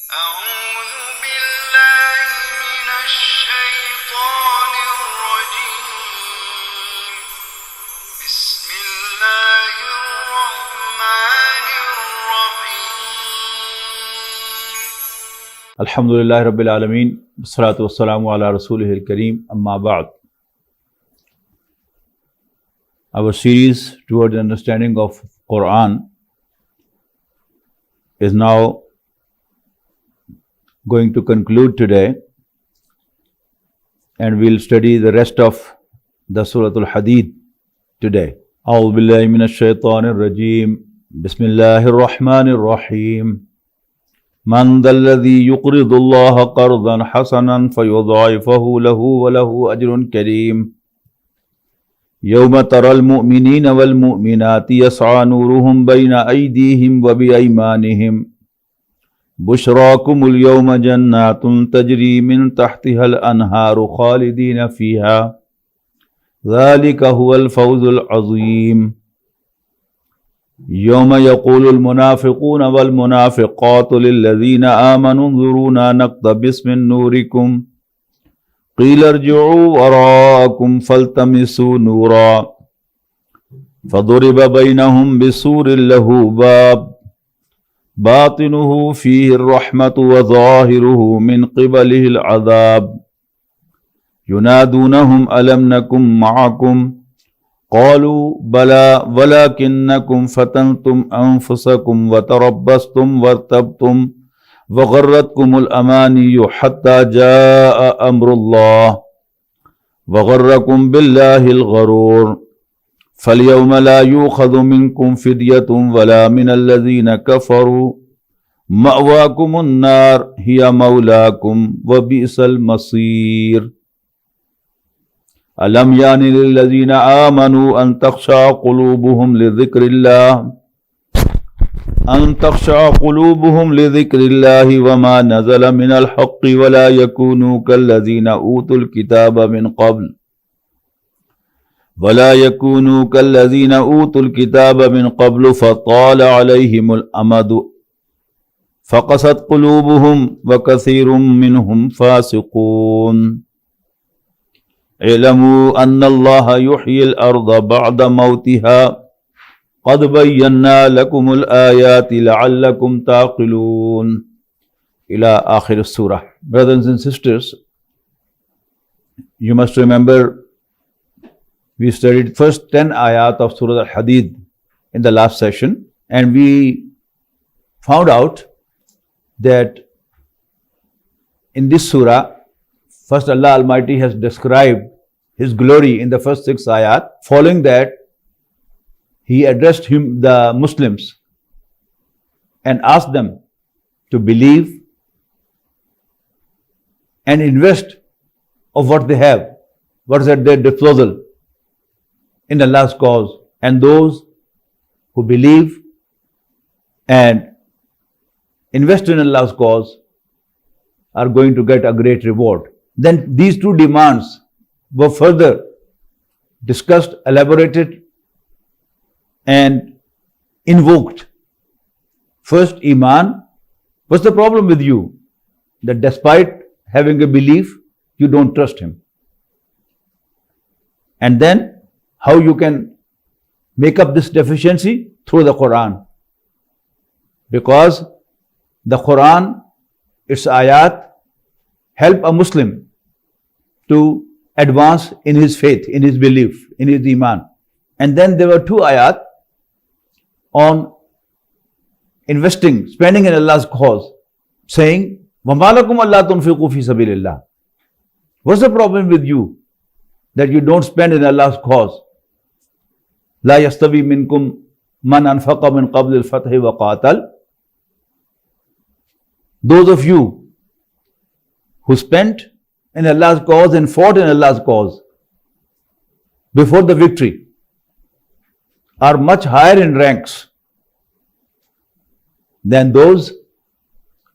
أعوذ بالله من الشيطان الرجيم بسم الله الرحمن الرحيم Alhamdulillah Rabbil Alameen, Wassalatu wassalamu ala Rasulihil Kareem, Amma Ba'd. Our series towards the understanding of Quran is now going to conclude today, and we'll study the rest of the Surah Al-Hadid today. A'udhu billahi minash shaitanir rajeem. Bismillahir Rahmanir Rahim. من ذا الذي يقرض الله قرضا حسنا فيضاعفه له وله أجر كريم يوم ترى المؤمنين والمؤمنات يسعى نورهم بين أيديهم وبأيمانهم بشراكم اليوم جنات تجري من تحتها الأنهار خالدين فيها ذلك هو الفوز العظيم يوم يقول المنافقون والمنافقات للذين آمنوا انظرونا نقتبس من نوركم قيل ارجعوا وراءكم فالتمسوا نورا فضرب بينهم بسور له باب باطنه فيه الرحمة وظاهره من قبله العذاب ينادونهم ألم نكن معكم قالوا بلى ولكنكم فتنتم أنفسكم وتربصتم وارتبتم وغرتكم الأماني حتى جاء أمر الله وغركم بالله الغرور فاليوم لا يؤخذ منكم فدية ولا من الذين كفروا مأواكم النار هي مولاكم وبئس المصير ألم يأن للذين آمنوا أن تخشع قلوبهم لذكر الله وما نزل من الحق ولا يكونوا كالذين أوتوا الكتاب من قبل فطال عليهم الأمد فقست قلوبهم وكثير منهم فاسقون اعلموا أن الله يحيي الأرض بعد موتها قد بينا لكم الآيات لعلكم تعقلون إلى آخر السورة. Brothers and sisters, you must remember we studied first 10 ayat of Surah Al-Hadid in the last session, and we found out that in this surah, first, Allah Almighty has described His glory in the first 6 ayat. Following that, He addressed the Muslims and asked them to believe and invest of what they have, what is at their disposal in Allah's cause. And those who believe and invest in Allah's cause are going to get a great reward. Then these two demands were further discussed, elaborated, and invoked. First, Iman. What's the problem with you? That despite having a belief, you don't trust Him. And then, how you can make up this deficiency? Through the Quran. Because the Quran, its ayat, help a Muslim to advance in his faith, in his belief, in his iman. And then there were 2 ayat on investing, spending in Allah's cause, saying, وَمَا لَكُمْ أَلَّا تُنْفِقُوا فِي سَبِيلِ اللَّهِ. What's the problem with you that you don't spend in Allah's cause? لَا يَسْتَوِي مِنْكُمْ مَنْ أَنْفَقَ مِنْ قَبْلِ الْفَتْحِ وَقَاتَلَ. Those of you who spent in Allah's cause and fought in Allah's cause before the victory are much higher in ranks than those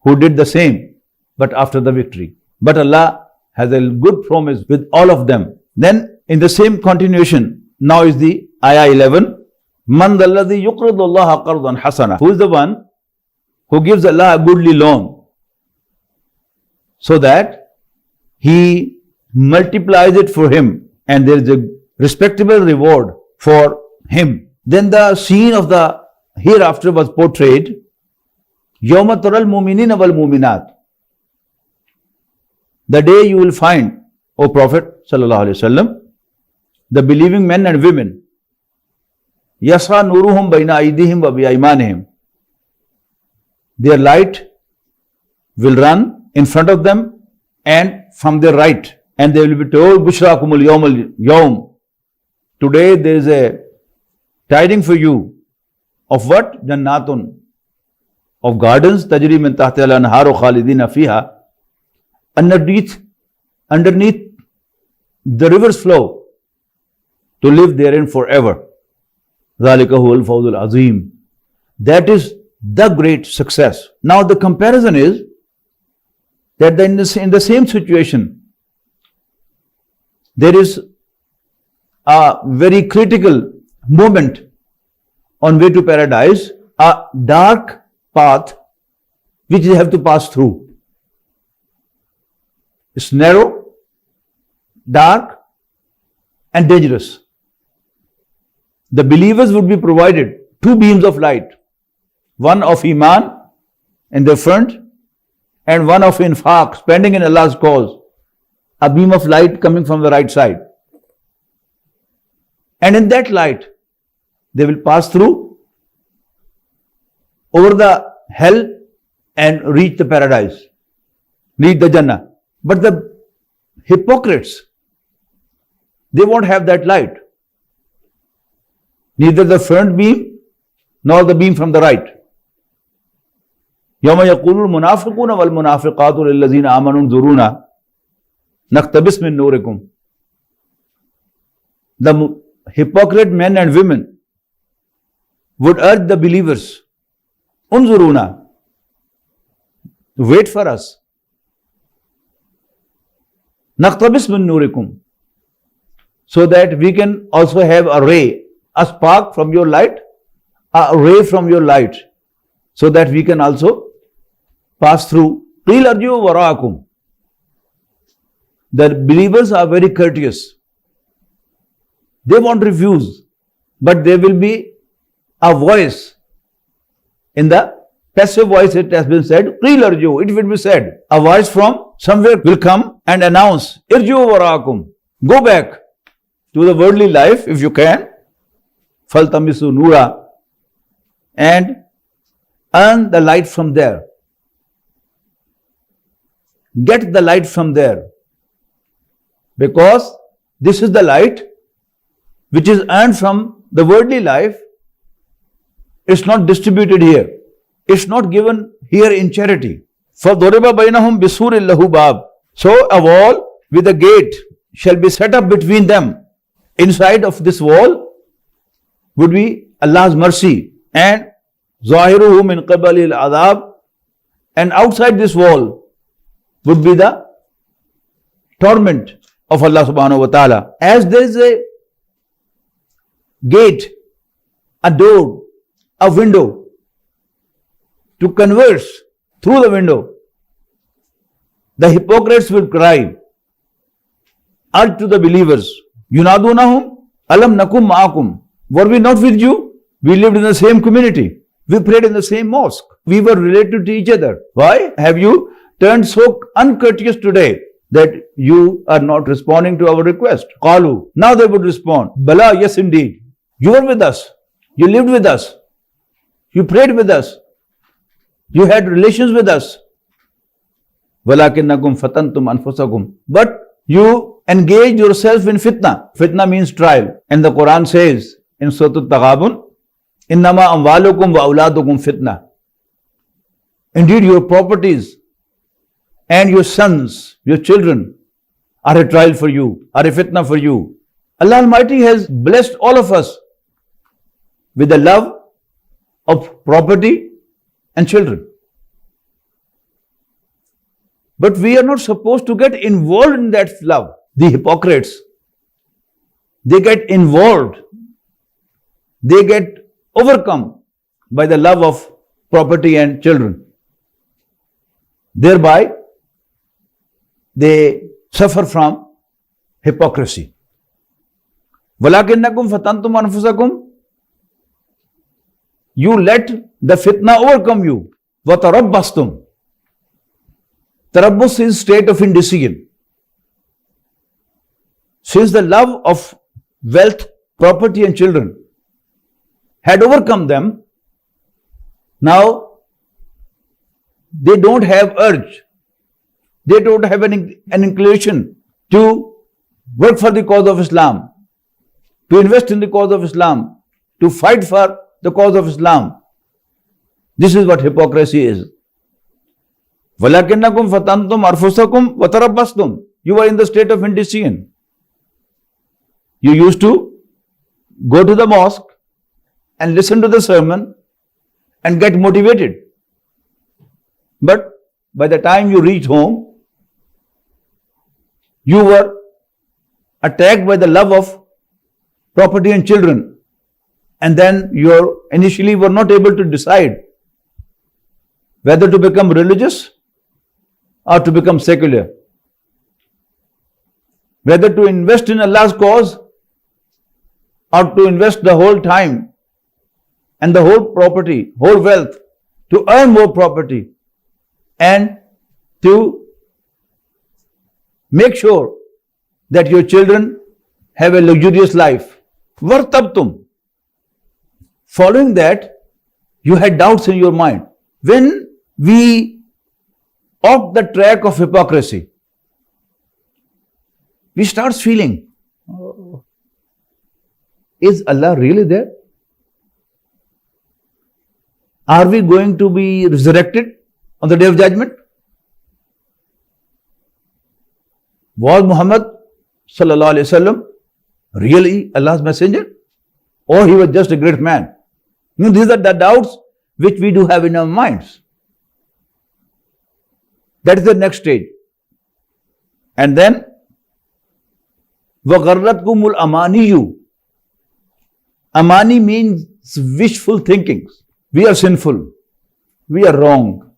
who did the same but after the victory. But Allah has a good promise with all of them. Then in the same continuation, now is the ayah 11. Man dalladhi yuqridu Allah qardan hasana. Who is the one who gives Allah a goodly loan? so that he multiplies it for him and there is a respectable reward for him. Then the scene of the hereafter was portrayed. Yawma taral mu'minina wal mu'minat. The day you will find, O Prophet sallallahu alaihi wasallam, the believing men and women, yasra nuruhum baina aydihim wa bi aymanihim. Their light will run in front of them and from their right, and they will be told, Bushrakumul yawm. Today there is a tiding for you of what? Jannatun, of gardens, tajri min tahtiha al-anharu khalidina fiha. Underneath the rivers flow to live therein forever. Dhalika huwal fawzul azim. That is the great success. Now the comparison is that in the same situation, there is a very critical moment on way to paradise, a dark path which they have to pass through. It's narrow, dark, and dangerous. The believers would be provided two beams of light, one of Iman in the front and one of Infaq, spending in Allah's cause, a beam of light coming from the right side. And in that light, they will pass through over the hell and reach the paradise, reach the Jannah. But the hypocrites, they won't have that light. Neither the front beam nor the beam from the right. يَوْمَ يَقُولُ الْمُنَافِقُونَ وَالْمُنَافِقَاتُ لِلَّذِينَ آمَنُوا انظُرُونَا نَقْتَبِسْ مِن نُورِكُمْ. The hypocrite men and women would urge the believers, unzuruna, wait for us. Naqtabis min nurikum, so that we can also have a ray, a spark from your light, a ray from your light, so that we can also pass through. Qil arju waraakum. The believers are very courteous. They won't refuse, but there will be a voice. In the passive voice it has been said, Qil arju, it will be said. A voice from somewhere will come and announce, Irju waraakum. Go back to the worldly life if you can. Faltamisu nura. And earn the light from there. Get the light from there. Because this is the light which is earned from the worldly life. It's not distributed here. It's not given here in charity. فَضُرِبَ بَيْنَهُمْ بِسُورٍ لَهُ بَابٍ. So a wall with a gate shall be set up between them. Inside of this wall would be Allah's mercy, and ظَاهِرُهُ مِنْ قِبَلِ الْعَذَابِ, and outside this wall would be the torment of Allah subhanahu wa ta'ala. As there is a gate, a door, a window to converse through the window, the hypocrites will cry out to the believers, Yunadunahum alam nakum ma'akum. Were we not with you? We lived in the same community. We prayed in the same mosque. We were related to each other. Why have you turned so uncourteous today that you are not responding to our request? Qalu. Now they would respond, Bala, yes indeed. You were with us. You lived with us. You prayed with us. You had relations with us. وَلَكِنَّكُمْ فَتَنْتُمْ أَنفُسَكُمْ. But you engage yourself in fitna. Fitna means trial. And the Quran says in Surah Al-Taghabun, إِنَّمَا أَمْوَالُكُمْ وَأَوْلَادُكُمْ fitna. Indeed, your properties and your sons, your children are a trial for you, are a fitna for you. Allah Almighty has blessed all of us with the love of property and children. But we are not supposed to get involved in that love. The hypocrites, they get involved. They get overcome by the love of property and children. Thereby, they suffer from hypocrisy. وَلَكِنَّكُمْ فَتَنْتُمْ أَنفُسَكُمْ. You let the fitna overcome you. وَتَرَبَّصْتُمْ. Tarabbus is state of indecision. Since the love of wealth, property and children had overcome them, now they don't have urge. They don't have an inclination to work for the cause of Islam, to invest in the cause of Islam, to fight for the cause of Islam. This is what hypocrisy is. وَلَكِنَّكُمْ فَتَنْتُمْ أَنفُسَكُمْ وَتَرَبَّصْتُمْ. You were in the state of indecision. You used to go to the mosque and listen to the sermon and get motivated. But by the time you reached home, you were attacked by the love of property and children. And then you initially were not able to decide whether to become religious or to become secular, whether to invest in Allah's cause or to invest the whole time and the whole property, whole wealth, to earn more property and to make sure that your children have a luxurious life. Vartabtum. Following that, you had doubts in your mind. When we off the track of hypocrisy, we start feeling, oh, is Allah really there? Are we going to be resurrected on the day of judgment? Was Muhammad sallallahu alaihi wasallam really Allah's messenger? Or he was just a great man? You know, these are the doubts which we do have in our minds. That is the next stage. And then, وَغَرَّتْكُمُ الْأَمَانِيُّ. Amani means wishful thinkings. We are sinful. We are wrong.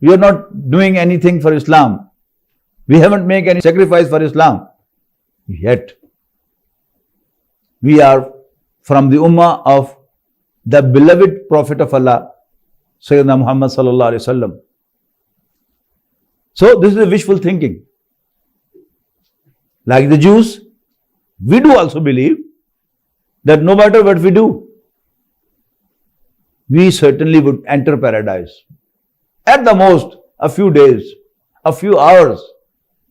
We are not doing anything for Islam. We haven't made any sacrifice for Islam. Yet, we are from the ummah of the beloved Prophet of Allah, Sayyidina Muhammad sallallahu alaihi wasallam. So this is a wishful thinking. Like the Jews, we do also believe that no matter what we do, we certainly would enter paradise. At the most, a few days, a few hours,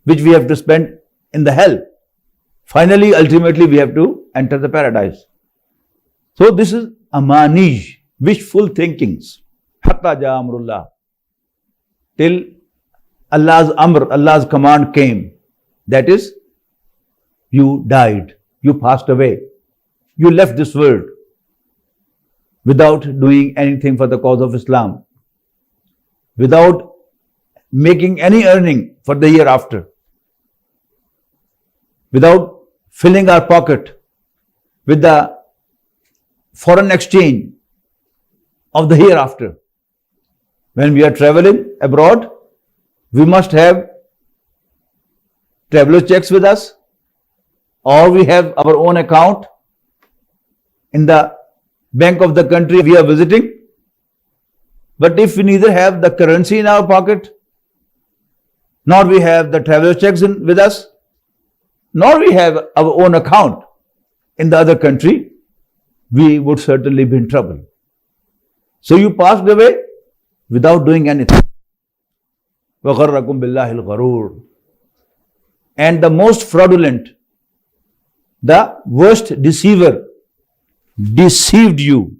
which we have to spend in the hell. Finally, ultimately, we have to enter the paradise. So this is amanij, wishful thinkings. Hatta ja amrullah. Till Allah's amr, Allah's command came. That is, you died, you passed away, you left this world without doing anything for the cause of Islam, without making any earning for the hereafter, without filling our pocket with the foreign exchange of the hereafter. When we are traveling abroad, we must have traveler checks with us, or we have our own account in the bank of the country we are visiting. But if we neither have the currency in our pocket, nor we have the traveler checks with us, nor we have our own account in the other country, we would certainly be in trouble. So you passed away without doing anything. وَغَرَّكُمْ بِاللَّهِ الْغَرُورِ. And the most fraudulent, the worst deceiver, deceived you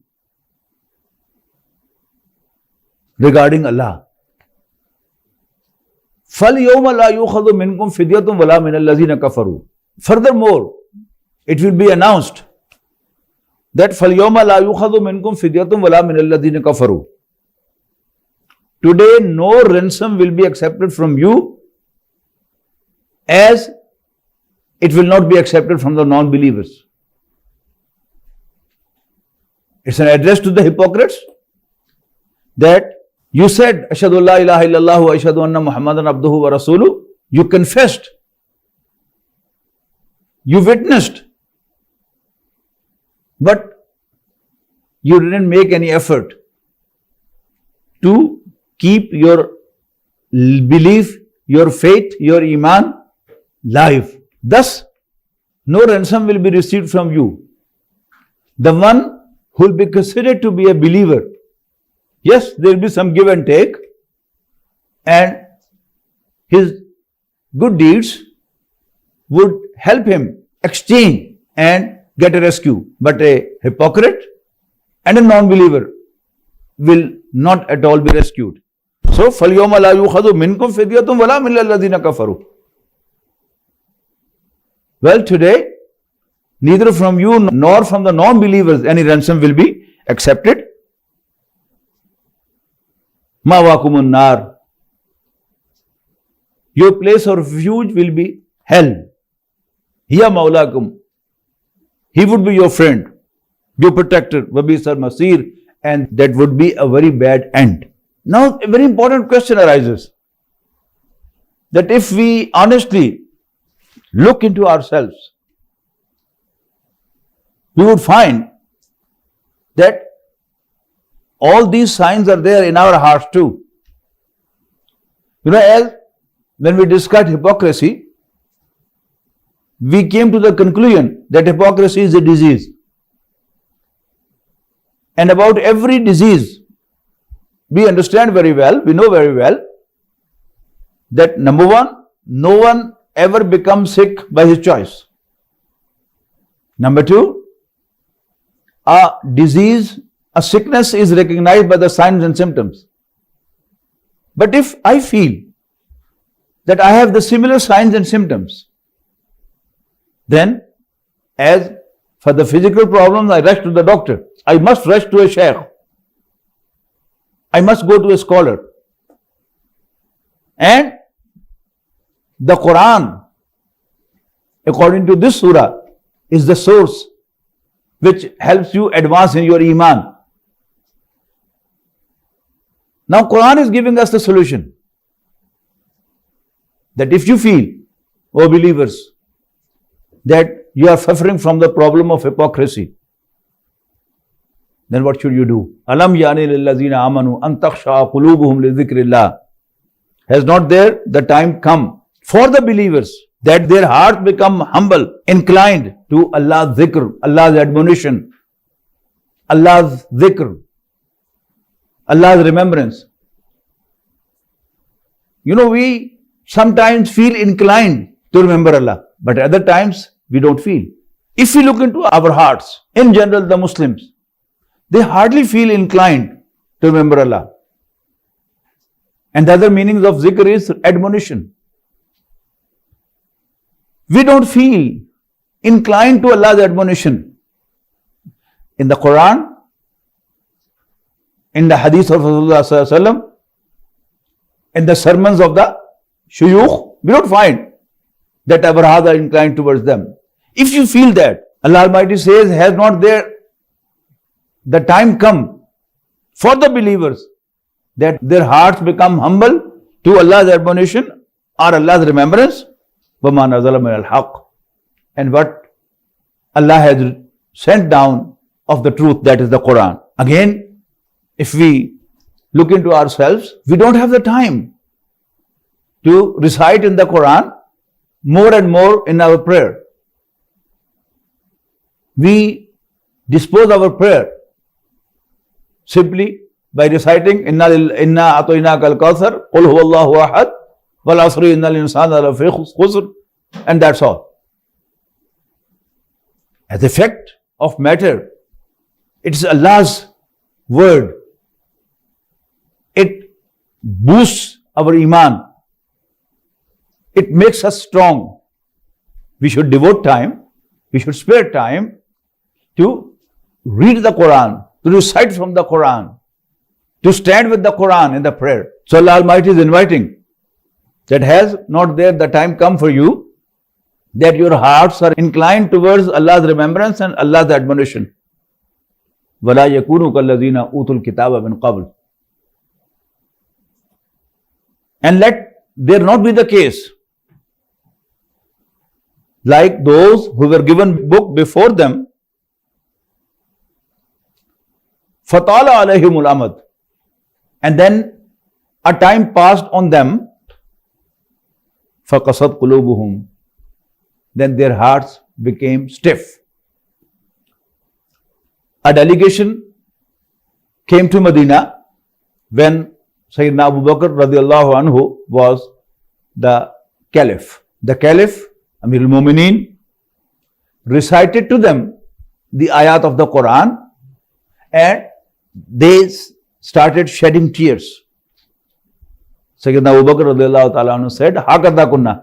regarding Allah. فَالْيَوْمَ لَا يُؤْخَذُ مِنْكُمْ فِدْيَةٌ وَلَا مِنَ الَّذِينَ كَفَرُوا. Furthermore, it will be announced that فَالْيَوْمَ لَا يُؤْخَذُ مِنْكُمْ فِدْيَةٌ وَلَا مِنَ الَّذِينَ كَفَرُوا. Today, no ransom will be accepted from you, as it will not be accepted from the non-believers. It's an address to the hypocrites that You said, Ashhadu la ilaha illallah wa ashhadu anna Muhammadan abduhu wa rasuluh. You confessed. You witnessed. But you didn't make any effort to keep your belief, your faith, your iman live. Thus, no ransom will be received from you. The one who will be considered to be a believer, yes, there will be some give and take, and his good deeds would help him exchange and get a rescue. But a hypocrite and a non-believer will not at all be rescued. So, فَالْيَوْمَ لَا يُؤْخَذُ مِنْكُمْ فِدْيَةٌ وَلَا مِنَ الَّذِينَ كَفَرُوا. Well, today, neither from you nor from the non-believers any ransom will be accepted. مَأْوَاكُمُ النَّارِ. Your place of refuge will be hell. هِيَ مَوْلَاكُمْ. He would be your friend, your protector, وَبِئْسَ الْمَصِيرُ, and that would be a very bad end. Now, a very important question arises, that if we honestly look into ourselves, we would find that all these signs are there in our hearts too. You know, as when we discussed hypocrisy, we came to the conclusion that hypocrisy is a disease. And about every disease, we understand very well, we know very well, that number one, no one ever becomes sick by his choice. Number two, a disease, a sickness is recognized by the signs and symptoms. But if I feel that I have the similar signs and symptoms, then as for the physical problems, I rush to the doctor. I must rush to a sheikh. I must go to a scholar. And the Quran, according to this surah, is the source which helps you advance in your iman. Now, Quran is giving us the solution that if you feel, O believers, that you are suffering from the problem of hypocrisy, then what should you do? Alam yani lillazina amanu an takhsha qulubuhum li dhikrillah. Has not there the time come for the believers that their hearts become humble, inclined to Allah's dhikr, Allah's admonition, Allah's dhikr, Allah's remembrance? You know, we sometimes feel inclined to remember Allah, but other times we don't feel. If we look into our hearts, in general the Muslims, they hardly feel inclined to remember Allah. And the other meanings of zikr is admonition. We don't feel inclined to Allah's admonition. In the Quran, in the hadith of Rasulullah sallallahu alaihi wasallam, in the sermons of the shuyukh, we don't find that our hearts are inclined towards them. If you feel that, Allah Almighty says, has not there the time come for the believers that their hearts become humble to Allah's admonition or Allah's remembrance? وَمَا نَزَلَ مِنَ الْحَقِّ. And what Allah has sent down of the truth, that is the Quran. Again, if we look into ourselves, we don't have the time to recite in the Quran more and more in our prayer. We dispose our prayer simply by reciting inna atoinaka al-kawthar, qul huwallahu ahad, wal asri innal insana lafi khusr, and that's all. As a fact of matter, it is Allah's word. It boosts our iman. It makes us strong. We should devote time, we should spare time to read the Quran, to recite from the Quran, to stand with the Quran in the prayer. So Allah Almighty is inviting that has not there the time come for you that your hearts are inclined towards Allah's remembrance and Allah's admonition. وَلَا يَكُونُوا كَالَّذِينَ أُوتُوا الْكِتَابَ مِنْ قَبْلِ. And let there not be the case like those who were given book before them, fatala alayhimul amad, and then a time passed on them, faqasat qulubuhum, then their hearts became stiff. A delegation came to Medina when Sayyidina Abu Bakr radiallahu anhu was the caliph. The caliph, Amir al-Mumineen, recited to them the ayat of the Quran, and they started shedding tears. Sayyidina Abu Bakr radiallahu ta'ala anhu said, Hakadha kunna.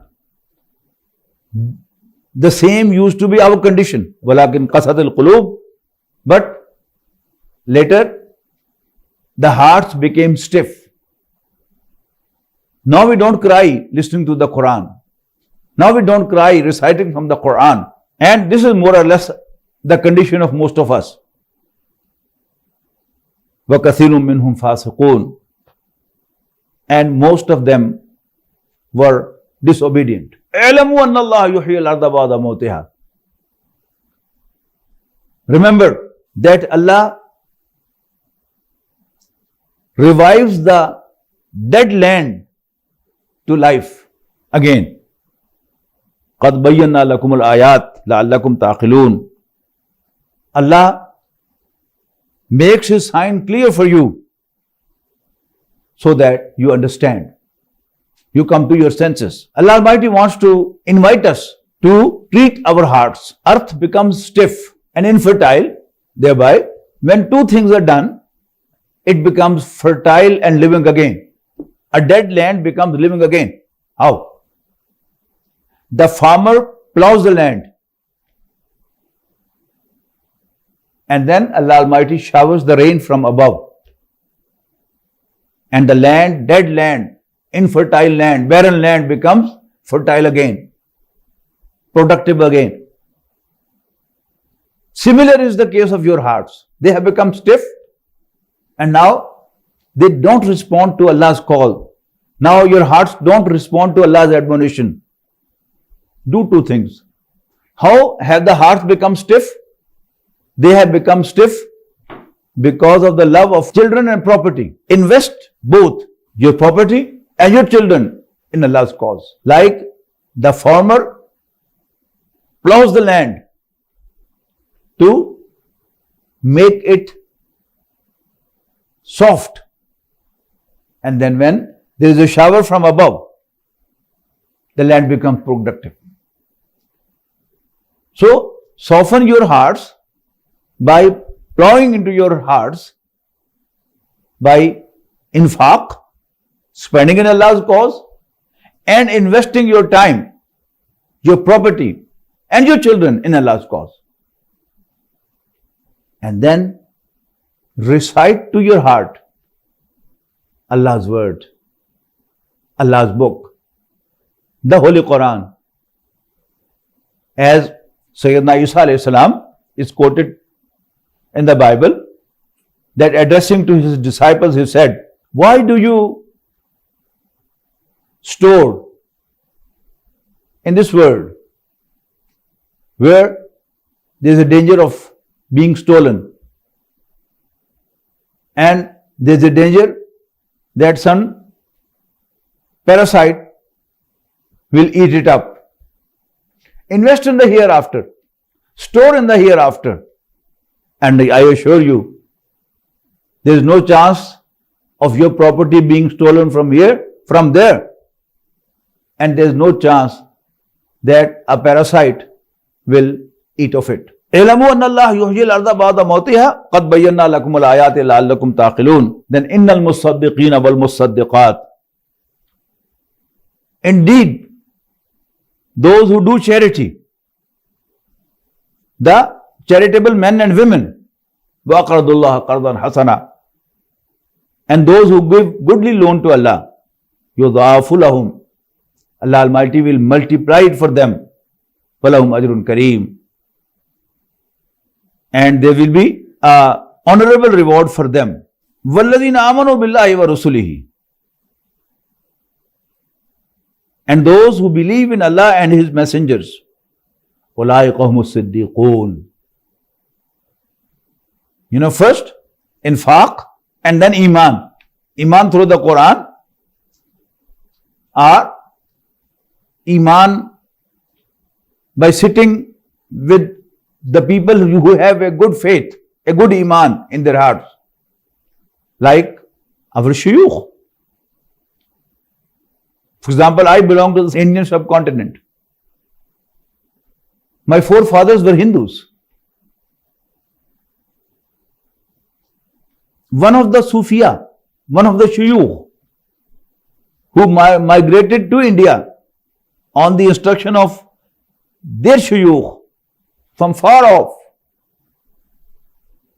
The same used to be our condition. Walakin qasat al-qulub. But later, the hearts became stiff. Now we don't cry listening to the Quran. Now we don't cry reciting from the Quran. And this is more or less the condition of most of us. وَكَثِيرٌ مِّنْهُمْ فَاسِقُونَ. And most of them were disobedient. اعلموا أن الله يحيي الأرض بعد موتها. Remember that Allah revives the dead land to life again. قَدْ بَيَّنَّا لَكُمُ الْآيَاتِ لَعَلَّكُمْ تَعْقِلُونَ. Allah makes His sign clear for you so that you understand. You come to your senses. Allah Almighty wants to invite us to treat our hearts. Earth becomes stiff and infertile. Thereby, when two things are done, it becomes fertile and living again. A dead land becomes living again. How? The farmer plows the land, and then Allah Almighty showers the rain from above. And the land, dead land, infertile land, barren land becomes fertile again, productive again. Similar is the case of your hearts. They have become stiff, and now they don't respond to Allah's call. Now your hearts don't respond to Allah's admonition. Do two things. How have the hearts become stiff? They have become stiff because of the love of children and property. Invest both your property and your children in Allah's cause. Like the farmer plows the land to make it soft, and then when there is a shower from above, the land becomes productive. So, soften your hearts by plowing into your hearts, by infaq, spending in Allah's cause, and investing your time, your property, and your children in Allah's cause. And then recite to your heart Allah's word, Allah's book, the Holy Quran. As Sayyidina Isa alayhi salam is quoted in the Bible, that addressing to his disciples, he said, why do you store in this world where there is a danger of being stolen, and there is a danger that some parasite will eat it up? Invest in the hereafter. Store in the hereafter. And I assure you, there is no chance of your property being stolen from here, from there. And there is no chance that a parasite will eat of it. اعلموا أن الله يحيي الأرض بعد موتها قد بينا لكم الآيات لعلكم تعقلون. Then إن المصدقين والمصدقات. Indeed, those who do charity, the charitable men and women, وَأَقْرَضُوا اللَّهَ قَرْضًا حَسَنًا, and those who give goodly loan to Allah, يُضَاعَفُ لَهُمْ, Allah Almighty will multiply it for them, وَلَهُمْ أَجْرٌ كَرِيمٌ, and there will be an honorable reward for them. وَالَّذِينَ آمَنُوا بِاللَّهِ وَرُسُلِهِ, And those who believe in Allah and His messengers, أُولَٰئِكَ هُمُ الصِّدِّيقُونَ. First, infaq, and then iman. Iman through the Quran, or iman by sitting with the people who have a good faith, a good iman in their hearts, like our shuyukh. For example, I belong to the Indian subcontinent. My forefathers were Hindus. One of the Sufiya, one of the shuyukh, who migrated to India on the instruction of their shuyukh from far off,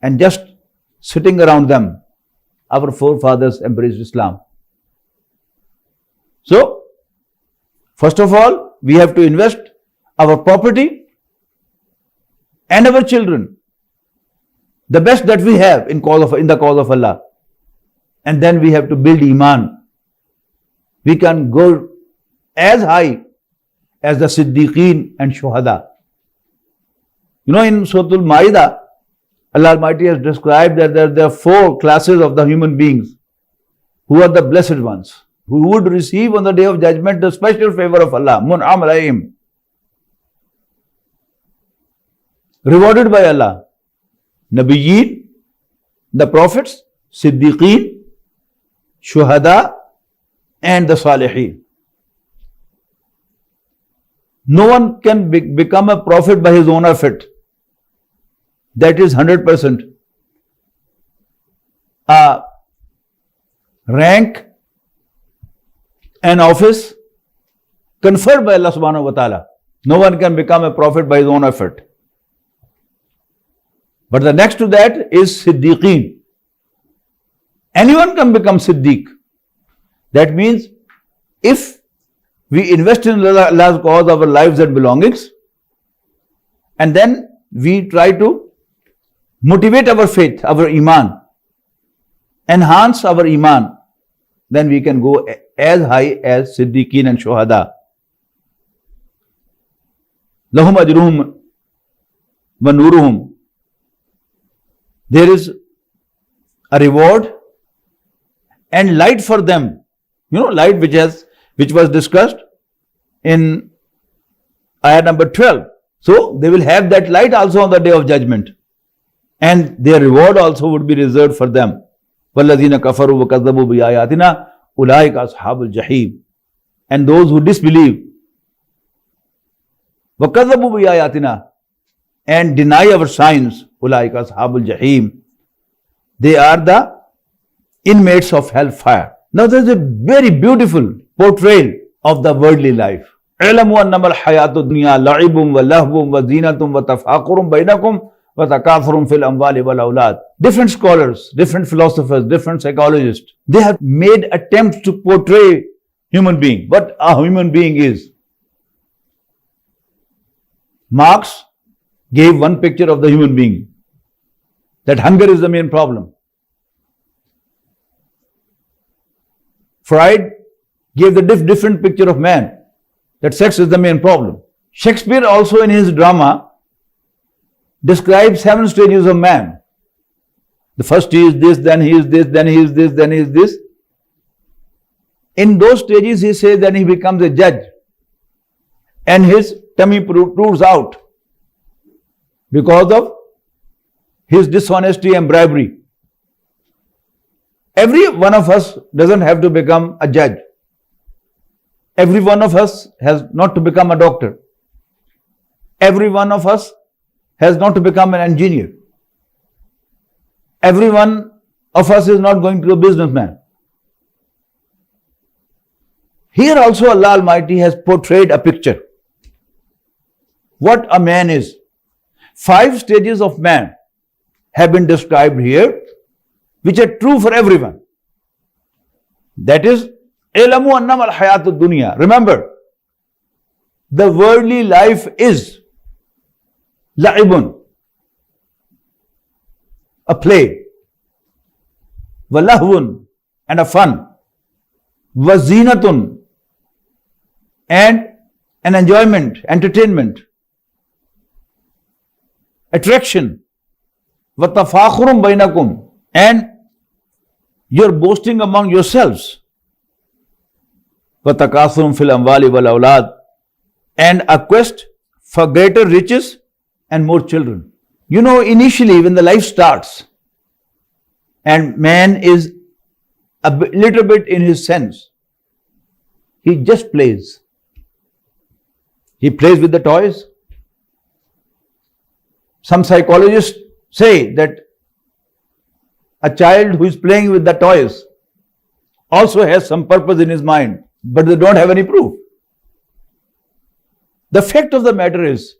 and just sitting around them, our forefathers embraced Islam. So, first of all, we have to invest our property and our children, the best that we have in the cause of Allah. And then we have to build iman. We can go as high as the Siddiqeen and Shuhada. In Surah Al-Ma'idah, Allah Almighty has described that there are 4 classes of the human beings who are the blessed ones, who would receive on the Day of Judgment the special favor of Allah, mun'am alayhim, rewarded by Allah. Nabiyyin, the prophets, Siddiqeen, Shuhada, and the Salihin. No one can become a prophet by his own effort. That is 100% a rank and office conferred by Allah subhanahu wa ta'ala. No one can become a prophet by his own effort. But the next to that is Siddiqeen. Anyone can become Siddiq. That means if we invest in Allah's cause our lives and belongings, and then we try to motivate our faith, our iman, enhance our iman, then we can go as high as Siddiqeen and Shuhada. Lahum ajruhum wa nuruhum. There is a reward and light for them. Light which was discussed in ayat number 12. So they will have that light also on the Day of Judgment, and their reward also would be reserved for them. وَالَّذِينَ كَفَرُوا وَكَذَّبُوا بِآيَاتِنَا أُولَٰئِكَ أَصْحَابُ الْجَحِيمِ. And those who disbelieve, وَكَذَّبُوا بِآيَاتِنَا, and deny our signs, أُولَٰئِكَ أَصْحَابُ الْجَحِيمِ, they are the inmates of hellfire. Now there is a very beautiful portrayal of the worldly life. اعلموا أنما الحياة الدنيا لعب ولهو وزينة وتفاخر بينكم وتكاثر في الأموال والأولاد. Different scholars, different philosophers, different psychologists, they have made attempts to portray human being, what a human being is. Marx gave one picture of the human being, that hunger is the main problem. Freud gave the different picture of man, that sex is the main problem. Shakespeare also in his drama describes 7 stages of man. The first he is this, then he is this, then he is this, then he is this. In those stages he says that he becomes a judge and his tummy proves out because of his dishonesty and bribery. Every one of us doesn't have to become a judge. Every one of us has not to become a doctor. Every one of us has not to become an engineer. Every one of us is not going to be a businessman. Here also Allah Almighty has portrayed a picture. What a man is. 5 stages of man have been described here, which are true for everyone. That is, ilamu annama al-hayatu dunya. Remember, the worldly life is la'ibun, a play, walahwun, and a fun, wazinatun, and an enjoyment, entertainment, attraction, وَتَفَاخُرٌ بَيْنَكُمْ, and you're boasting among yourselves, وَتَكَاثُرٌ فِي الْأَمْوَالِ وَالْأَوْلَادِ, and a quest for greater riches and more children. You know, initially when the life starts and man is a little bit in his sense, he just plays. He plays with the toys. Some psychologists say that a child who is playing with the toys also has some purpose in his mind, but they don't have any proof. The fact of the matter is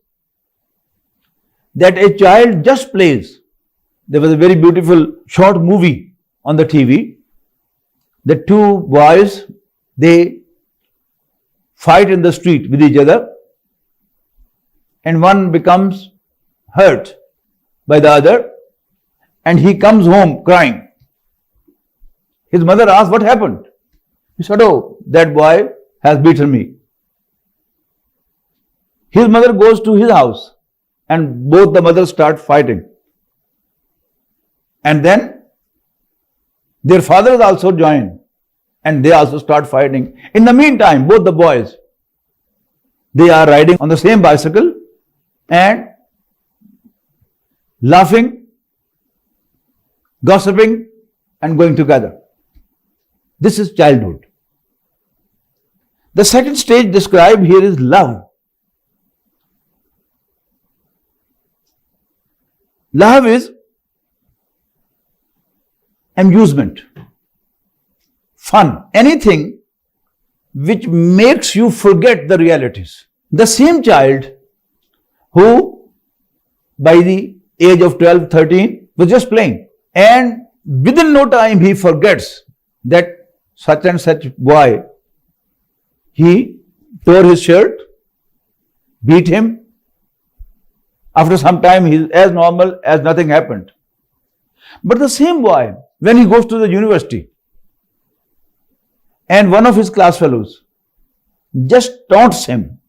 that a child just plays. There was a very beautiful short movie on the TV. The two boys, they fight in the street with each other, and one becomes hurt by the other, and he comes home crying. His mother asked, "What happened?" He said, "Oh, that boy has beaten me." His mother goes to his house, and both the mothers start fighting. And then their fathers also join, and they also start fighting. In the meantime, both the boys, they are riding on the same bicycle and laughing, gossiping, and going together. This is childhood. The second stage described here is love. Love is amusement, fun, anything which makes you forget the realities. The same child who by the age of 12, 13 was just playing, and within no time he forgets that such and such boy, he tore his shirt, beat him. After some time he is as normal as nothing happened. But the same boy, when he goes to the university and one of his class fellows just taunts him,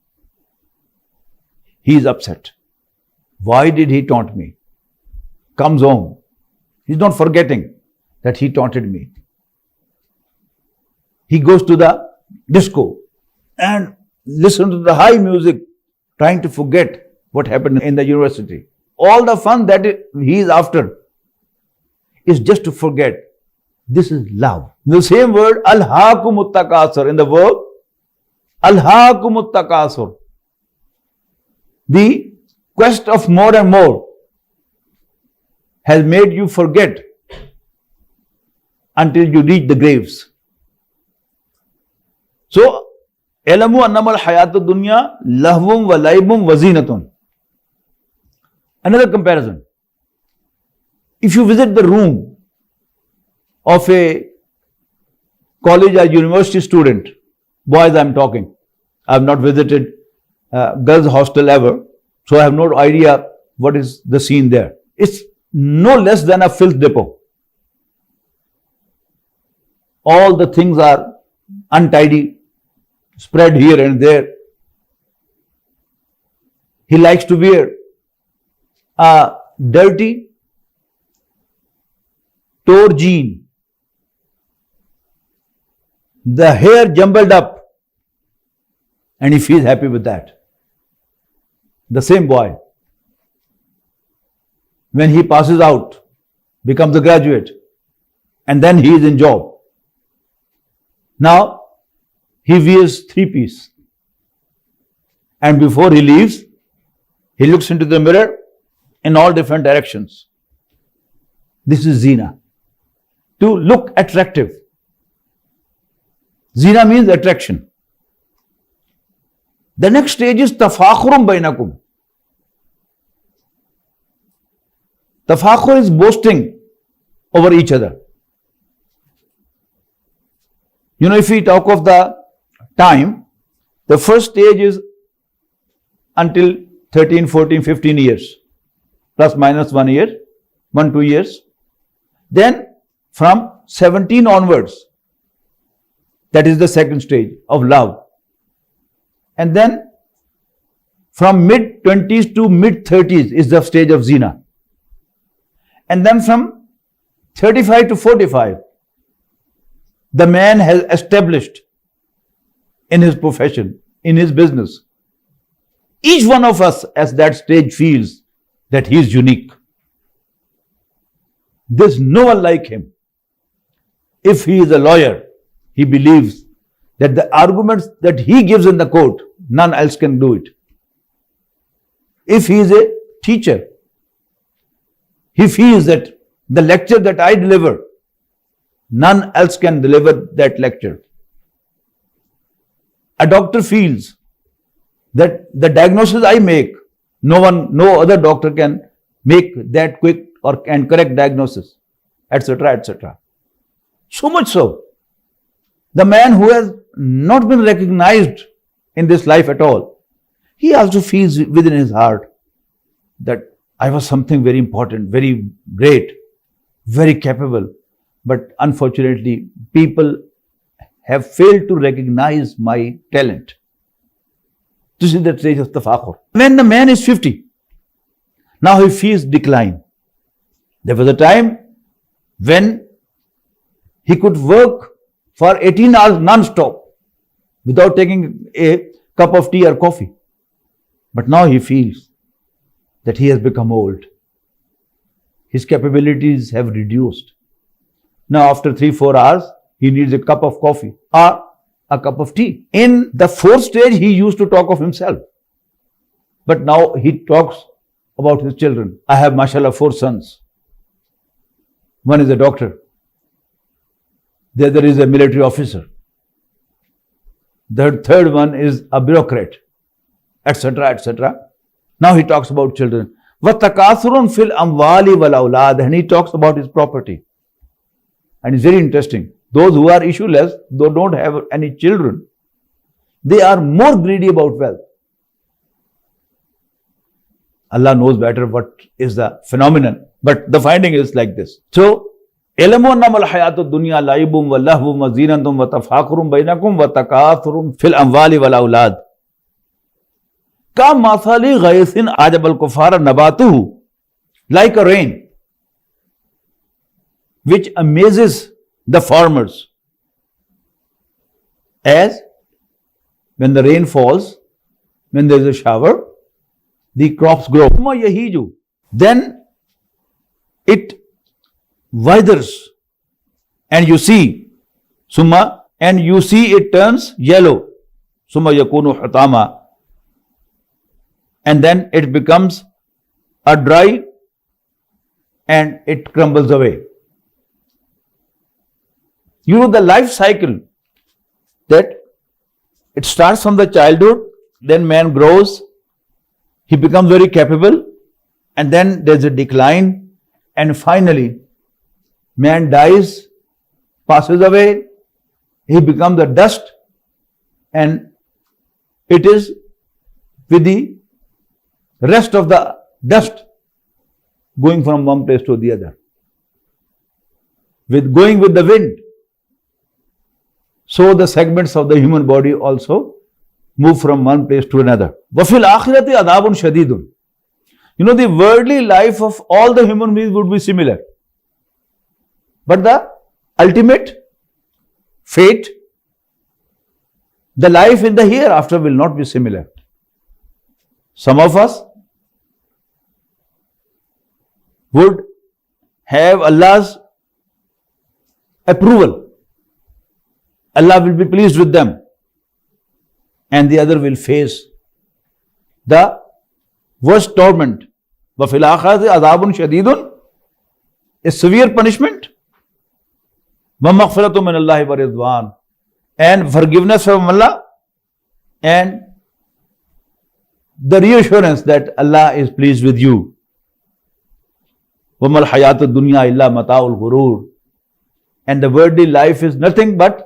he is upset. Why did he taunt me? Comes home. He's not forgetting that he taunted me. He goes to the disco and listens to the high music, trying to forget what happened in the university. All the fun that he is after is just to forget. This is love. The same word, alhaakumut takasur, in the verb, alhaakumut takasur. The quest of more and more has made you forget until you reach the graves. So, elamu annamal hayatu dunya lahvum wa laibum wa zinatun. Another comparison. If you visit the room of a college or university student, boys I am talking, I have not visited girls' hostel ever, so I have no idea what is the scene there. It's no less than a filth depot. All the things are untidy, spread here and there. He likes to wear a dirty tore jean, the hair jumbled up, and he feels happy with that. The same boy, when he passes out, becomes a graduate, and then he is in job. Now, he wears three-piece, and before he leaves, he looks into the mirror in all different directions. This is zina. To look attractive. Zina means attraction. The next stage is tafakhurum bainakum. Tafakhur is boasting over each other. You know, if we talk of the time, the first stage is until 13, 14, 15 years, plus minus 1 year, 1-2 years. Then from 17 onwards, that is the second stage of love. And then from mid-20s to mid-30s is the stage of zina. And then from 35 to 45, the man has established in his profession, in his business. Each one of us at that stage feels that he is unique. There's no one like him. If he is a lawyer, he believes that the arguments that he gives in the court, none else can do it. If he is a teacher, he feels that the lecture that I deliver, none else can deliver that lecture. A doctor feels that the diagnosis I make, no other doctor can make that quick or can correct diagnosis, etc., etc. So much so, the man who has not been recognized in this life at all, he also feels within his heart that I was something very important, very great, very capable. But unfortunately, people have failed to recognize my talent. This is the stage of tafakhur. When the man is 50, now he feels decline. There was a time when he could work for 18 hours non-stop without taking a cup of tea or coffee. But now he feels that he has become old. His capabilities have reduced. Now after 3-4 hours, he needs a cup of coffee or a cup of tea. In the fourth stage, he used to talk of himself. But now he talks about his children. I have, mashallah, 4 sons. One is a doctor. The other is a military officer. The third one is a bureaucrat, etc., etc. Now he talks about children. وَتَكَاثُرٌ فِي الْأَمْوَالِ وَالْأَوْلَادِ. And he talks about his property. And it's very interesting. Those who are issueless, those don't have any children, they are more greedy about wealth. Allah knows better what is the phenomenon, but the finding is like this. So, اعلموا انما الحياة الدنيا لعب ولهو وزينة وتفاخر بينكم وتكاثر في الأموال والأولاد كمثل غيث أعجب الكفار نباته, like a rain which amazes the farmers. As when the rain falls, when there is a shower, the crops grow. Then it withers, and you see it turns yellow. Summa yakunu hutama, and then it becomes a dry and it crumbles away. You know the life cycle, that it starts from the childhood, then man grows, he becomes very capable, and then there's a decline, and finally man dies, passes away, he becomes the dust, and it is with the rest of the dust going from one place to the other, going with the wind. So the segments of the human body also move from one place to another. وَفِي الْآخِرَةِ عَذَابٌ شَدِيدٌ. You know, the worldly life of all the human beings would be similar. But the ultimate fate, the life in the hereafter will not be similar. Some of us would have Allah's approval. Allah will be pleased with them. And the other will face the worst torment. وَفِي الْآخِرَةِ عَذَابٌ شَدِيدٌ, a severe punishment. وَمَغْفِرَةٌ مِنَ اللَّهِ وَرِضْوَانٌ, and forgiveness from Allah, and the reassurance that Allah is pleased with you. وَمَا الْحَيَاةُ الدُّنْيَا إِلَّا مَتَاعُ الْغُرُورِ, and the worldly life is nothing but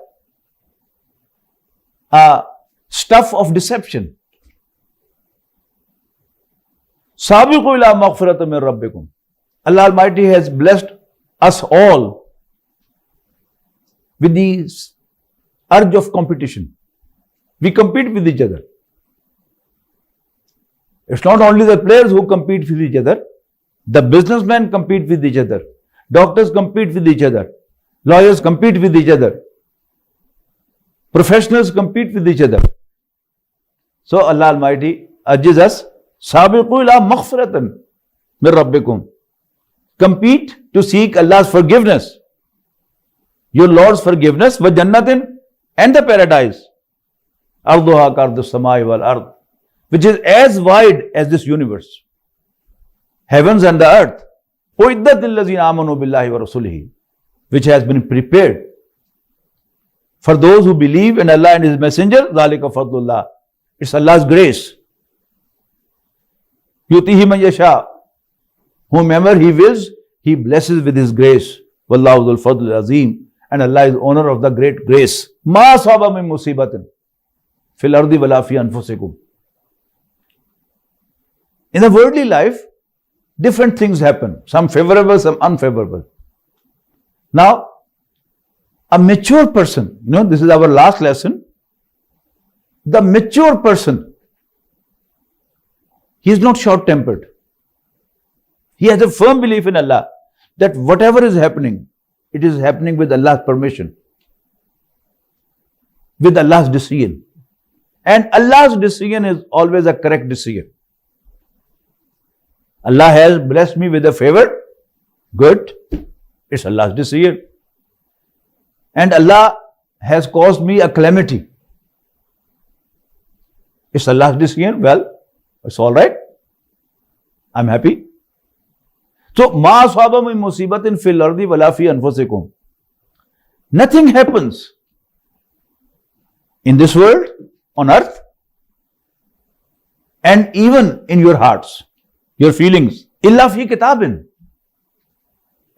stuff of deception. سَابِقُوا إِلَى مَغْفِرَةٍ مِنْ رَبِّكُمْ. Allah Almighty has blessed us all with the urge of competition. We compete with each other. It's not only the players who compete with each other. The businessmen compete with each other. Doctors compete with each other. Lawyers compete with each other. Professionals compete with each other. So Allah Almighty urges us, Sabiqu ila maghfiratan min rabbikum. Compete to seek Allah's forgiveness. Your Lord's forgiveness, wa jannatin, and the paradise. Arduha kardu samai wal ard, which is as wide as this universe. Heavens and the earth. Uiddat lillazina amanu billahi wa rasulihi, which has been prepared for those who believe in Allah and His Messenger. Dhalika fadlullah. It's Allah's grace. Yutihi man yasha. Whomever He wills, He blesses with His grace. Wallahu dhul fadl azim. And Allah is owner of the great grace. Ma asaba min musibatin fil ardi wala fi anfusikum. In the worldly life, different things happen. Some favorable, some unfavorable. Now, a mature person, this is our last lesson. The mature person, he is not short-tempered. He has a firm belief in Allah that whatever is happening, it is happening with Allah's permission, with Allah's decision. And Allah's decision is always a correct decision. Allah has blessed me with a favor. Good. It's Allah's decision. And Allah has caused me a calamity. It's Allah's decision. Well, it's all right. I'm happy. So, ma asaba min musibatin fil ardi wala fi anfusikum. Nothing happens in this world, on earth, and even in your hearts, your feelings, illa fi kitabin,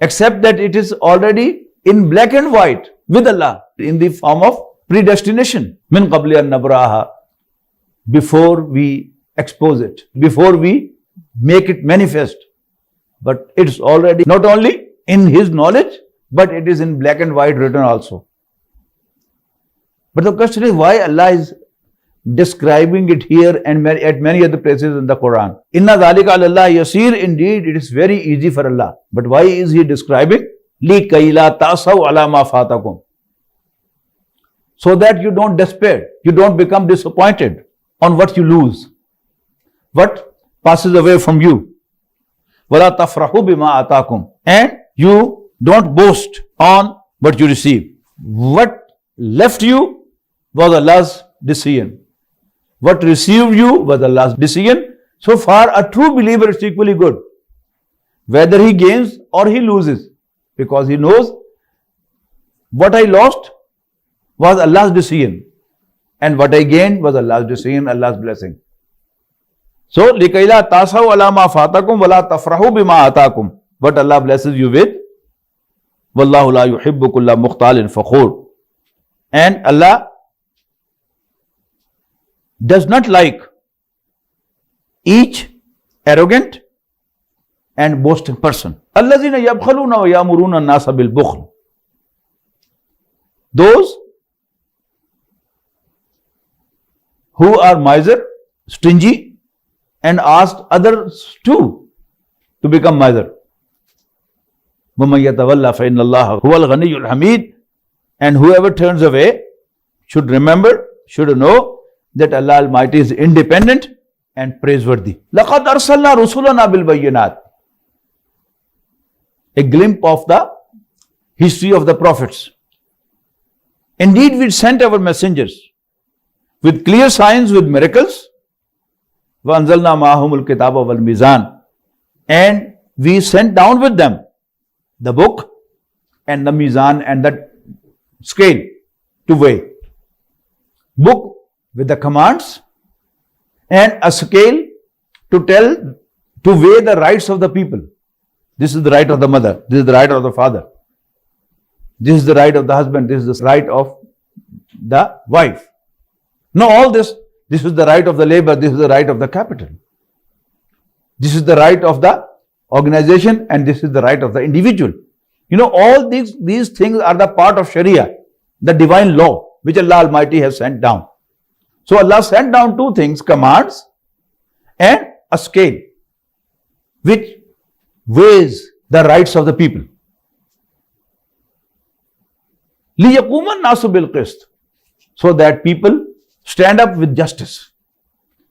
except that it is already in black and white with Allah in the form of predestination. Min qabli an nabraha, before we expose it, before we make it manifest. But it's already not only in His knowledge, but it is in black and white written also. But the question is, why Allah is describing it here and at many other places in the Quran? Inna dhalika ala Allah yasir, indeed it is very easy for Allah. But why is He describing? Li kaila tasaw ala ma fatakum. So that you don't despair, you don't become disappointed on what you lose, what passes away from you. Wala tafrahu bima atakum. And you don't boast on what you receive. What left you was Allah's decision. What received you was Allah's decision. So far, a true believer is equally good, whether he gains or he loses, because he knows what I lost was Allah's decision, and what I gained was Allah's decision, Allah's blessing. So, لِكَيْلَا تَاسَوْا عَلَى مَا فَاتَكُمْ وَلَا تَفْرَحُوا بِمَا آتَاكُمْ. What Allah blesses you with, وَاللَّهُ لَا يُحِبُّ كُلَّ مُخْتَالٍ فَخُورٍ. And Allah does not like each arrogant and boasting person. الَّذِينَ يَبْخَلُونَ وَيَأْمُرُونَ النَّاسَ بِالْبُخْلِ. Those who are miser, stingy, and asked others too to become miser. وَمَنْ يَتَوَلَّ فَإِنَّ اللَّهَ هُوَ الْغَنِيُّ الْحَمِيدُ. And whoever turns away should remember, should know that Allah Almighty is independent and praiseworthy. لَقَدْ أَرْسَلْنَا رُسُلَنَا بِالْبَيِّنَاتِ. A glimpse of the history of the prophets. Indeed, we sent our messengers with clear signs, with miracles. وَأَنزَلْنَا مَعَهُمُ الْكِتَابَ وَالْمِيزَانَ. And we sent down with them the book and the mizan and the scale to weigh. Book with the commands and a scale to weigh the rights of the people. This is the right of the mother, this is the right of the father, this is the right of the husband, this is the right of the wife. No, all this is the right of the labor, this is the right of the capital. This is the right of the organization and this is the right of the individual. All these things are the part of Sharia, the divine law which Allah Almighty has sent down. So Allah sent down two things, commands and a scale which weighs the rights of the people. لِيَقُومَ النَّاسُ بِالْقِسْطِ, so that people stand up with justice.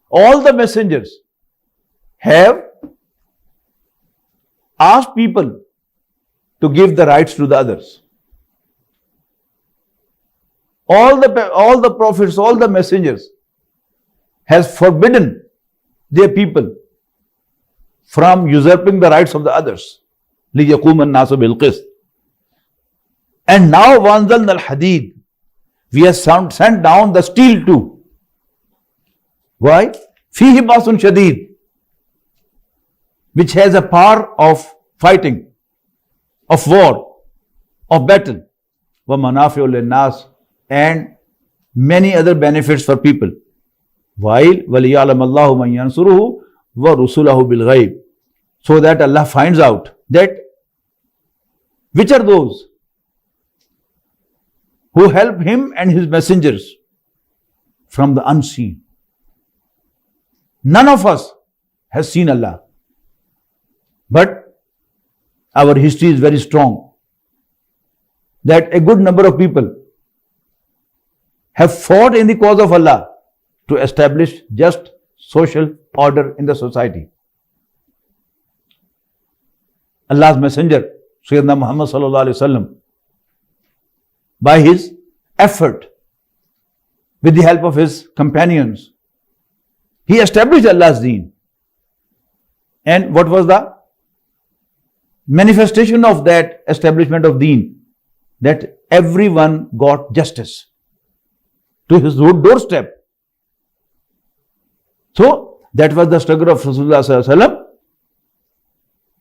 All the messengers have asked people to give the rights to the others. All the prophets, all the messengers has forbidden their people from usurping the rights of the others. لِيَقُومَ النَّاسُ بِالْقِسْطِ. And now وَأَنزَلْنَا الْحَدِيدِ, we have sent down the steel too. Why? فِيهِ بَأْسٌ شَدِيدٌ, which has a power of fighting, of war, of battle. وَمَنَافِعُ لِلنَّاسِ, and many other benefits for people. While وَلِيَعْلَمَ اللَّهُ مَنْ يَنْصُرُهُ وَرُسُلَهُ بِالْغَيْبِ, so that Allah finds out that which are those who help Him and His messengers from the unseen. None of us has seen Allah, but our history is very strong that a good number of people have fought in the cause of Allah to establish just social order in the society. Allah's Messenger, Sayyidina Muhammad sallallahu alaihi wasallam, by his effort, with the help of his companions, he established Allah's deen. And what was the manifestation of that establishment of deen? That everyone got justice to his doorstep. So that was the struggle of Rasulullah sallallahu alaihi wasallam,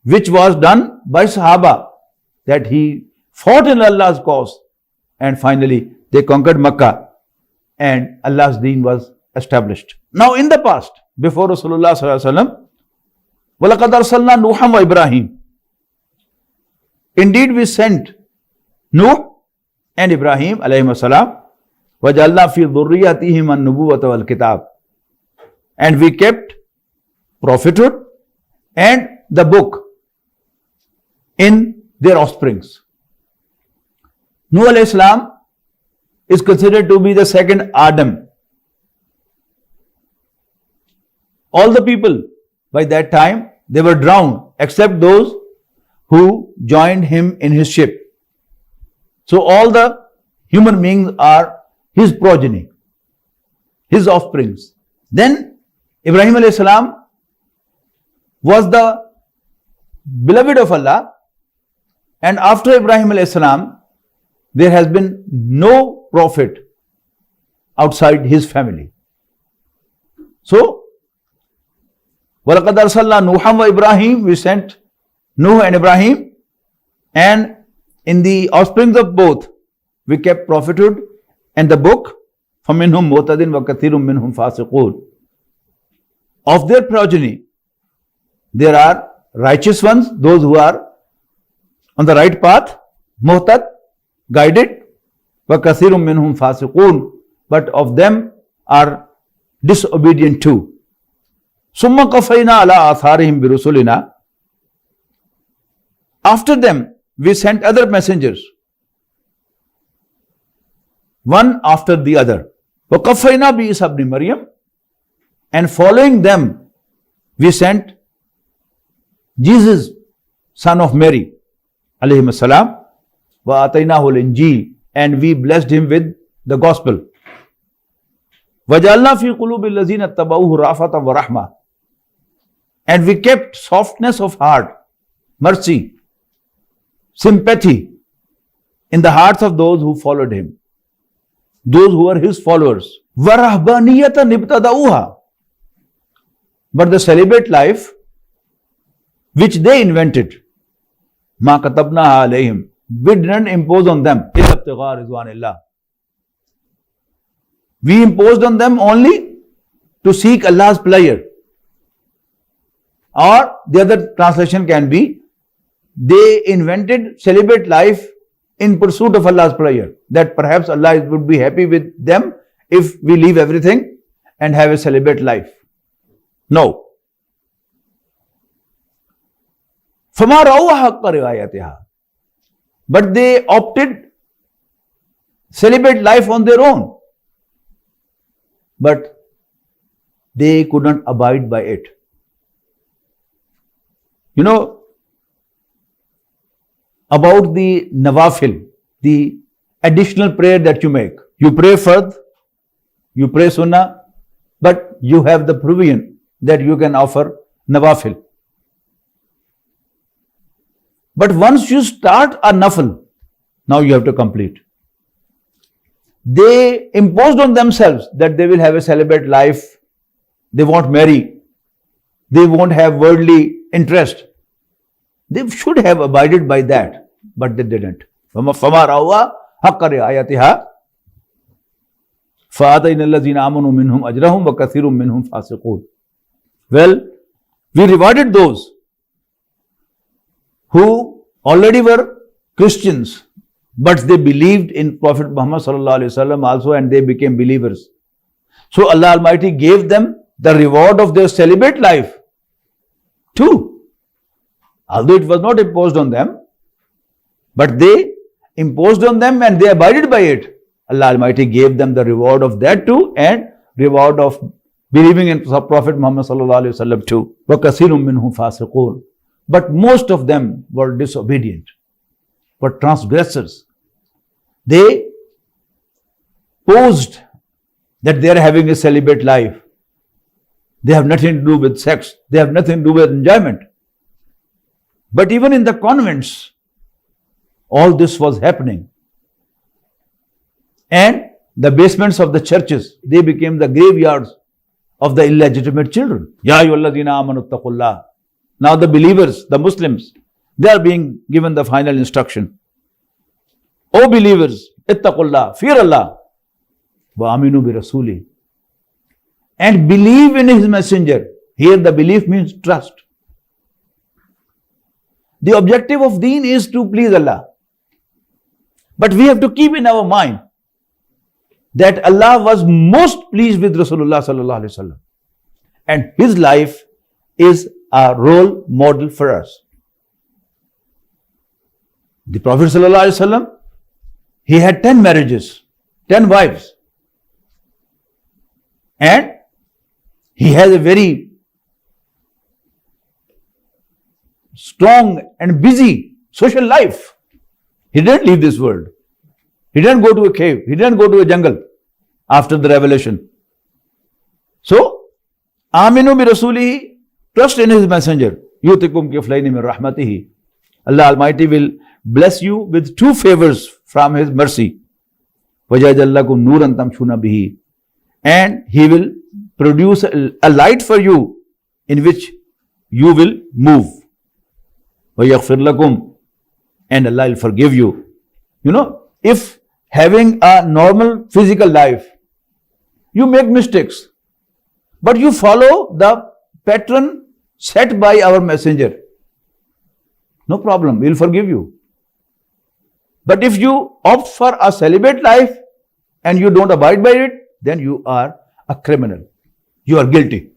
which was done by Sahaba, that he fought in Allah's cause, and finally they conquered Makkah and Allah's deen was established. Now in the past, before Rasulullah sallallahu alaihi wasallam, وَلَقَدْ أَرْسَلْنَا نُوحًا وَإِبْرَاهِيمَ, indeed we sent Nuh and Ibrahim alayhim as-salam, وَجَعَلْنَا فِي ذُرِّيَّتِهِمَا النُّبُوَّةَ وَالْكِتَابَ, and we kept prophethood and the book in their offsprings. Nuh alayhi salam is considered to be the second Adam. All the people by that time, they were drowned except those who joined him in his ship. So all the human beings are his progeny, his offsprings. Then Ibrahim alayhi salam was the beloved of Allah, and after Ibrahim alayhi salam, there has been no prophet outside his family. So, وَلَقَدْ أَرْسَلْنَا نُوحًا وَإِبْرَاهِيمَ, we sent Nuh and Ibrahim, and in the offsprings of both, we kept prophethood and the book. فَمِنْهُمْ مُهْتَدٍ وَكَثِيرٌ مِّنْهُمْ فَاسِقُونَ. Of their progeny, there are righteous ones, those who are on the right path, muhtad, guided, وَكَثِيرٌ مِّنْهُمْ فَاسِقُونَ, but of them are disobedient too. ثُمَّ قَفَيْنَا عَلَىٰ آثَارِهِمْ بِرُسُلِنَا, after them we sent other messengers, one after the other. وَقَفَّيْنَا بِعِيسَى ابْنِ مَرْيَمَ, and following them we sent Jesus, son of Mary alayhi salam, وَآتَيْنَاهُ الْإِنْجِيلَ, and we blessed him with the gospel. وَجَعَلْنَا فِي قُلُوبِ الَّذِينَ اتَّبَعُوهُ رَأْفَةً وَرَحْمَةً, and we kept softness of heart, mercy, sympathy in the hearts of those who followed him, those who were his followers. وَرَهْبَانِيَّةً ابْتَدَعُوهَا, but the celibate life which they invented, مَا كَتَبْنَاهَا عَلَيْهِمْ, we didn't impose on them. إِلَّا ابْتِغَاءَ رِضْوَانِ اللَّهِ, we imposed on them only to seek Allah's pleasure. Or the other translation can be, they invented celibate life in pursuit of Allah's pleasure, that perhaps Allah would be happy with them if we leave everything and have a celibate life. No. فَمَا رَأَوْهَا حَقَّ رِعَايَتِهَا. But they opted celibate life on their own. But they could not abide by it. You know, about the nawafil, the additional prayer that you make. You pray fard, you pray sunnah, but you have the provision that you can offer nawafil. But once you start a nafil, now you have to complete. They imposed on themselves that they will have a celibate life, they won't marry, they won't have worldly interest. They should have abided by that, but they didn't. فَمَا رَأَوْهَا حَقَّ رِعَايَتِهَا فَآتَيْنَا الَّذِينَ آمَنُوا مِنْهُمْ أَجْرَهُمْ وَكَثِيرٌ مِنْهُمْ فَاسِقُونَ. Well, we rewarded those who already were Christians, but they believed in Prophet Muhammad sallallahu alaihi wasallam also, and they became believers. So Allah Almighty gave them the reward of their celibate life too. Although it was not imposed on them, but they imposed on them and they abided by it. Allah Almighty gave them the reward of that too, and reward of believing in Prophet Muhammad sallallahu alaihi wasallam too. وَكَثِيرٌ مِّنْهُمْ فَاسِقُونَ. But most of them were disobedient, were transgressors. They posed that they are having a celibate life. They have nothing to do with sex. They have nothing to do with enjoyment. But even in the convents, all this was happening. And the basements of the churches, they became the graveyards of the illegitimate children. Ya ayyuhalladhina amanu ittaqullah. Now the believers, the Muslims, they are being given the final instruction. O believers, ittaqullah, fear Allah, wa aminu bi rasuli, and believe in His messenger. Here the belief means trust. The objective of deen is to please Allah. But we have to keep in our mind that Allah was most pleased with Rasulullah sallallahu alaihi wasallam, and his life is a role model for us. The Prophet sallallahu alaihi wasallam, he had 10 marriages, 10 wives, and he has a very strong and busy social life. He didn't leave this world. He didn't go to a cave. He didn't go to a jungle after the revelation. So, Aminu bi Rasulihi, trust in His messenger. Yutikum kiflayni min rahmatihi. Allah Almighty will bless you with 2 favors from His mercy. Wajadallakum nuran tamshuna bihi. And He will produce a light for you in which you will move. Wayaghfir lakum. And Allah will forgive you. You know, if having a normal physical life, you make mistakes, but you follow the pattern set by our messenger, no problem, we will forgive you. But if you opt for a celibate life and you don't abide by it, then you are a criminal. You are guilty.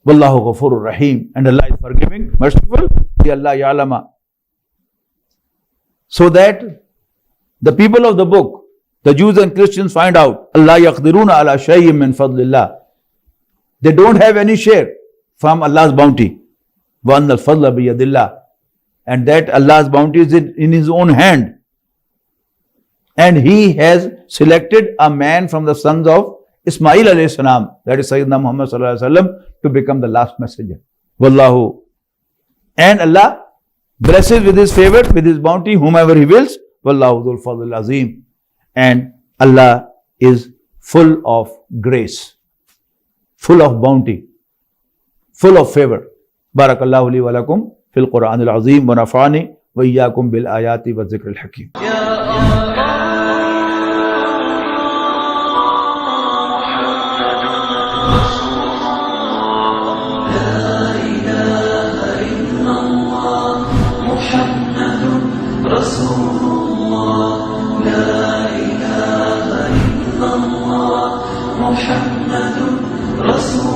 Wallahu ghafurur rahim. And Allah is forgiving, merciful. Ya Allah ya'lama. So that the people of the book, the Jews and Christians, find out Allah yaqdiruna ala shay'in min fadlillah. They don't have any share from Allah's bounty. Wa anna al-fadla biyadillah. And that Allah's bounty is in His own hand. And He has selected a man from the sons of Ismail alayhi salam, that is Sayyidina Muhammad sallallahu alaihi wasallam, to become the last messenger. Wallahu. And Allah blesses with His favor, with His bounty, whomever He wills. Wallahu dhul fadl azim. And Allah is full of grace, full of bounty, full of favor. Barakallahu li wa lakum fil Qur'an al-azim wa nafa'ani wa iyyakum bil ayati wa dhikr al-hakim. محمد رسول